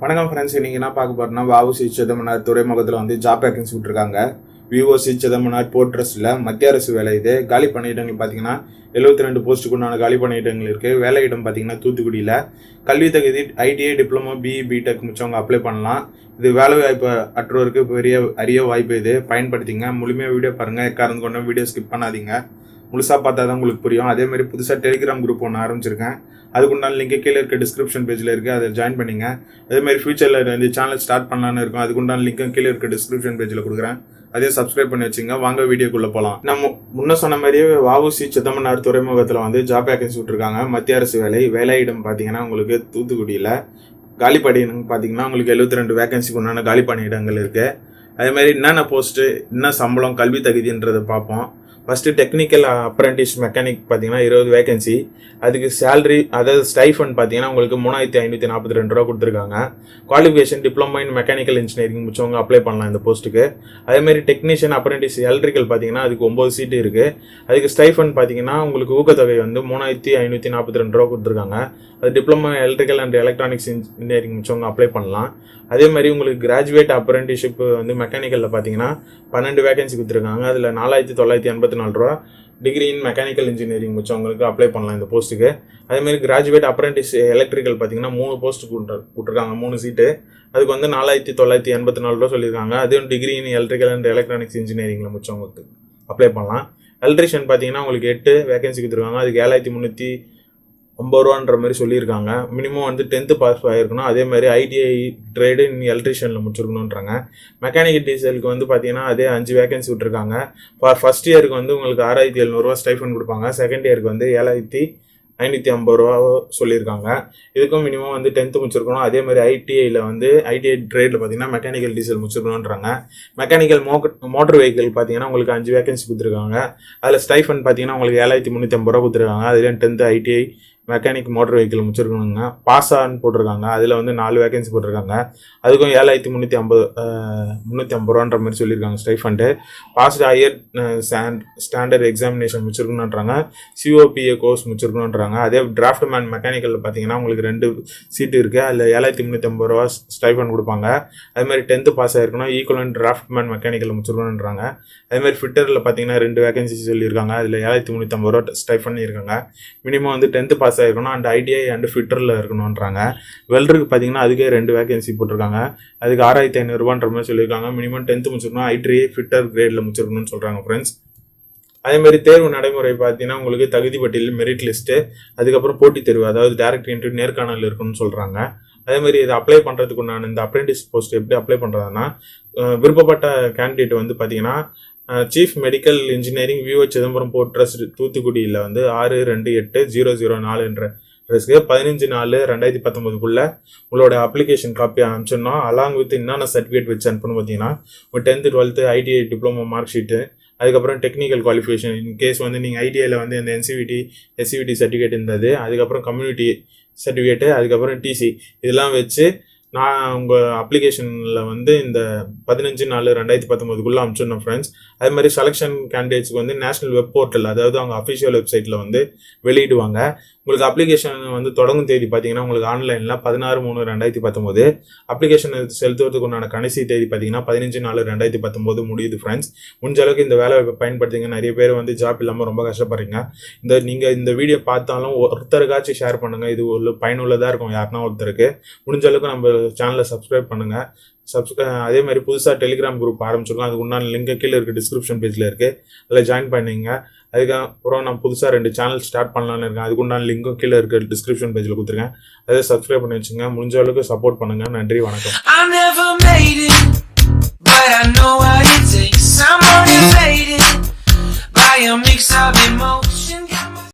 வணக்கம் ஃப்ரெண்ட்ஸ், இன்னைக்கு என்ன பார்க்க போறோம்னா வ.உ.ச சிதம்பரனார் துறைமுகத்தில் வந்து ஜாப் வேகன்சி விட்டுருக்காங்க. V O Chidambaranar Port ட்ரஸ்ட்ல மத்திய அரசு வேலை. இது காலி பணியிடங்கள் பார்த்தீங்கன்னா 72 போஸ்ட்டுக்குண்டான காலி பணியிடங்கள் இருக்கு. வேலையிடம் பார்த்தீங்கன்னா தூத்துக்குடியில். கல்வி தகுதி ITI Diploma B.E B.Tech முடிச்சவங்க அப்ளை பண்ணலாம். இது வேலை வாய்ப்பு அற்றோருக்கு பெரிய அரிய வாய்ப்பு. இது பயன்படுத்திங்க. முழுமையாக வீடியோ பாருங்க. எக்காரணம் கொண்ட வீடியோ ஸ்கிப் பண்ணாதீங்க. முழுசாக பார்த்தா தான் உங்களுக்கு புரியும். அதேமாதிரி புதுசாக டெலிகிராம் குரூப் ஒன்று ஆரம்பிச்சிருக்கேன். அதுக்குண்டான லிங்க் கீழே இருக்க டிஸ்கிரிப்ஷன் பேஜில் இருக்குது, அதை ஜாயின் பண்ணிங்க. அதேமாதிரி ஃபியூச்சரில் இந்த சேனல் ஸ்டார்ட் பண்ணலான்னு இருக்கும். அதுக்குண்டான லிங்க்கும் கீழே இருக்க டிஸ்கிரிப்ஷன் பேஜில் கொடுக்குறேன். அதே சப்ஸ்கிரைப் பண்ணி வச்சுங்க. வாங்க வீடியோக்குள்ளே போகலாம். நம்ம முன்ன சொன்ன மாதிரியே வ.உ.ச சிதம்பரனார் துறைமுகத்தில் வந்து ஜாப் வேகன்சி விட்டுருக்காங்க. மத்திய அரசு வேலையிடம் பார்த்தீங்கன்னா உங்களுக்கு தூத்துக்குடியில். காலி பணியிடம் பார்த்தீங்கன்னா உங்களுக்கு 72 வேகன்சிக்கு உண்டான காலி பணியிடங்கள் இருக்குது. அதேமாதிரி என்னென்ன போஸ்ட்டு, என்ன சம்பளம், கல்வி தகுதின்றதை பார்ப்போம். ஃபஸ்ட்டு டெக்னிக்கல் அப்ரெண்டிஸ் மெக்கானிக் பார்த்தீங்கன்னா 20 வேகன்சி. அதுக்கு சேலரி, அதாவது ஸ்டைஃபண்ட் பார்த்தீங்கன்னா உங்களுக்கு 3542 ரூபா கொடுத்துருக்காங்க. Qualification diploma in mechanical engineering முடிச்சவங்க அப்ளை பண்ணலாம் இந்த போஸ்ட்டுக்கு. அதேமாதிரி டெக்னீஷியன் அப்ரெண்டிஸ் எலக்ட்ரிக்கல் பார்த்தீங்கன்னா அதுக்கு 9 சீட்டு இருக்குது. அதுக்கு ஸ்டைஃபண்ட் பார்த்தீங்கன்னா உங்களுக்கு ஊக்கத்தொகை வந்து 3542 ரூபா கொடுத்துருக்காங்க. அது diploma electrical and electronics engineering முடிச்சவங்க அப்ளை பண்ணலாம். அதே மாதிரி உங்களுக்கு கிராஜுவேட் அப்ரெண்டிஷிப் வந்து மெக்கானிக்கலில் பார்த்தீங்கன்னா 12 வேகன்சி கொடுத்துருக்காங்க. அதில் 4984 ரூபா. டிகிரி இன் மெக்கானிக்கல் இன்ஜினியரிங் முடிச்சவங்களுக்கு அப்ளை பண்ணலாம் இந்த போஸ்ட்டுக்கு. அதேமாதிரி கிராஜுவேட் அப்ரெண்டிஸ் எலக்ட்ரிக்கல் பார்த்தீங்கன்னா 3 போஸ்ட் கொடுத்துருக்காங்க, 3 சீட்டு. அதுக்கு வந்து 4984 ரூபா சொல்லியிருக்காங்க. அதுவும் degree in electrical and electronics இன்ஜினியரிங்கில் முடிச்சவங்களுக்கு அப்ளை பண்ணலாம். எலக்ட்ரிஷியன் பார்த்தீங்கன்னா உங்களுக்கு 8 வேகன்சி கொடுத்துருக்காங்க. அதுக்கு 7350 ரூபான்ற மாதிரி சொல்லியிருக்காங்க. மினிமம் வந்து 10th பாஸ் ஆகிருக்கணும். அதே மாதிரி ITI ட்ரேடு இன் எலக்ட்ரிஷியனில் முடிச்சிருக்கணுன்றாங்க. மெக்கானிக்கல் டீசலுக்கு வந்து பார்த்தீங்கன்னா அதே 5 வேகன்சி விட்டுருக்காங்க. ஃபர்ஸ்ட் இயருக்கு வந்து உங்களுக்கு 6700 ரூபா ஸ்டைஃபன் கொடுப்பாங்க. செகண்ட் இயருக்கு வந்து 7550 ரூபா சொல்லியிருக்காங்க. இதுக்கும் மினிமம் வந்து 10th முடிச்சிருக்கணும். அதே மாதிரி ITIயில் வந்து ITI ட்ரேடில் பார்த்தீங்கன்னா மெக்கானிக்கல் டீசல் முடிச்சிருக்கணுன்றாங்க. மெக்கானிக்கல் மோட்டர் வெஹிக்கிள் பார்த்தீங்கன்னா உங்களுக்கு 5 வேகன்சி கொடுத்துருக்காங்க. அதில் ஸ்டைஃபன் பார்த்தீங்கன்னா உங்களுக்கு 7350 ரூபா கொடுத்துருக்காங்க. அதுலேயும் 10th ITI mechanic motor vehicle முடிச்சிருக்கணுங்க. பாஸ் ஆன்னு போட்டிருக்காங்க. அதில் வந்து 4 வேகன்சி போட்டிருக்காங்க. அதுக்கும் 7350 ரூபான்ற மாதிரி சொல்லியிருக்காங்க stipend. Passed higher standard examination முடிச்சிருக்கணுன்றாங்க. COPA கோர்ஸ் முடிச்சிருக்கணுன்றாங்க. அதே டிராஃப்ட் மேன் மெக்கானிக்கலில் பார்த்தீங்கன்னா உங்களுக்கு 2 சீட்டு இருக்குது. அதில் 7350 ரூபா ஸ்டைஃபன் கொடுப்பாங்க. அதுமாதிரி 10th பாஸ் ஆகிருக்கணும். ஈக்குவலன்ட் டிராஃப்ட் மேன் மெக்கானிக்கலில் முடிச்சிருக்கணுன்றாங்க. அதேமாதிரி ஃபிட்டரில் பார்த்தீங்கன்னா 2 வேகன்சி சொல்லியிருக்காங்க. அதில் 7350 ரூபா ஸ்டைஃபன் இருக்காங்க. மினிமம் வந்து 10th பாஸ் ஆகிருக்கணும். அண்ட் ITI அண்ட் ஃபிட்டரில் இருக்கணுன்றாங்க. வெல்டருக்கு பார்த்தீங்கன்னா அதுக்கே 2 வேகன்சி போட்டிருக்காங்க. அதுக்கு 6500 ரூபான்ற மாதிரி சொல்லியிருக்காங்க. மினிமம் 10th முடிச்சிருக்கணும். ITI ஃபிட்டர் கிரேடில் முடிச்சிருக்கணும்னு சொல்கிறாங்க ஃப்ரெண்ட்ஸ். அதேமாதிரி தேர்வு நடைமுறை பார்த்தீங்கன்னா உங்களுக்கு தகுதி பட்டியல், மெரிட் லிஸ்ட்டு, அதுக்கப்புறம் போட்டித் தேர்வு, அதாவது டைரக்ட் இன்டர்வியூ நேர்காணல் இருக்குன்னு சொல்கிறாங்க. அதேமாதிரி இதை அப்ளை பண்ணுறதுக்கு உண்டான இந்த அப்ரெண்டிஸ் போஸ்ட் எப்படி அப்ளை பண்ணுறதுன்னா, விருப்பப்பட்ட கேண்டிடேட் வந்து பார்த்தீங்கன்னா chief medical engineering V O Chidambaram board trust தூத்துக்குடியில் வந்து 628004 என்ற ட்ரெஸ்க்கு 15/4/2019 உங்களோட அப்ளிகேஷன் காப்பி அனுப்பிச்சிடணும். அலாங் வித் என்னென்ன சர்டிஃபிகேட் வச்சு அனுப்பணும் பார்த்தீங்கன்னா ஒரு 10th 12th ITI diploma mark sheet, அதுக்கப்புறம் டெக்னிக்கல் குவாலிஃபிகேஷன் இன்கேஸ் வந்து நீங்கள் ITIயில் வந்து இந்த SCVT சர்டிஃபிகேட் இருந்தது, அதுக்கப்புறம் கம்யூனிட்டி சர்டிஃபிகேட்டு, அதுக்கப்புறம் TC இதெல்லாம் வச்சு நான் உங்கள் அப்ளிகேஷனில் வந்து இந்த 15/4/2019 அனுப்பிச்சிடணும் ஃப்ரெண்ட்ஸ். அது மாதிரி செலெக்ஷன் கேண்டிடேட்ஸ்க்கு வந்து நேஷனல் வெப் போர்ட்டல், அதாவது அவங்க அஃபிஷியல் வெப்சைட்டில் வந்து வெளியிடுவாங்க. உங்களுக்கு அப்ளிகேஷன் வந்து தொடங்கும் தேதி பார்த்தீங்கன்னா உங்களுக்கு ஆன்லைனில் 16/3/2019. அப்ளிகேஷன் செலுத்துவதற்கு உண்டான கடைசி தேதி பார்த்தீங்கன்னா 15/4/2019 முடியுது ஃப்ரெண்ட்ஸ். முடிஞ்ச அளவுக்கு இந்த வேலை பயன்படுத்திங்க. நிறைய பேர் வந்து ஜாப் இல்லாமல் ரொம்ப கஷ்டப்படுறீங்க. நீங்கள் இந்த வீடியோ பார்த்தாலும் ஒருத்தருக்காச்சும் ஷேர் பண்ணுங்கள். இது ஒரு பயனுள்ளதாக இருக்கும் யாருன்னா ஒருத்தருக்கு. முடிஞ்ச அளவுக்கு நம்ம சேனலை சப்ஸ்கிரைப் பண்ணுங்கள். அதே மாதிரி புதுசாக டெலிகிராம் குரூப் ஆரம்பிச்சிருக்கோம். அதுக்கு உண்டான லிங்க் கீழே இருக்குது, டிஸ்கிரிப்ஷன் பேஜில் இருக்குது. அதில் ஜாயின் பண்ணிங்க. அதுக்கப்புறம் நான் புதுசாக 2 சேனல் ஸ்டார்ட் பண்ணலான்னு இருக்கேன். அதுக்கு உண்டான லிங்க்கும் கீழே இருக்க டிஸ்கிரிப்ஷன் பேஜில் கொடுத்துருக்கேன். அதை சப்ஸ்கிரைப் பண்ணி வச்சுங்க. முடிஞ்ச அளவுக்கு சப்போர்ட் பண்ணுங்கள். நன்றி, வணக்கம்.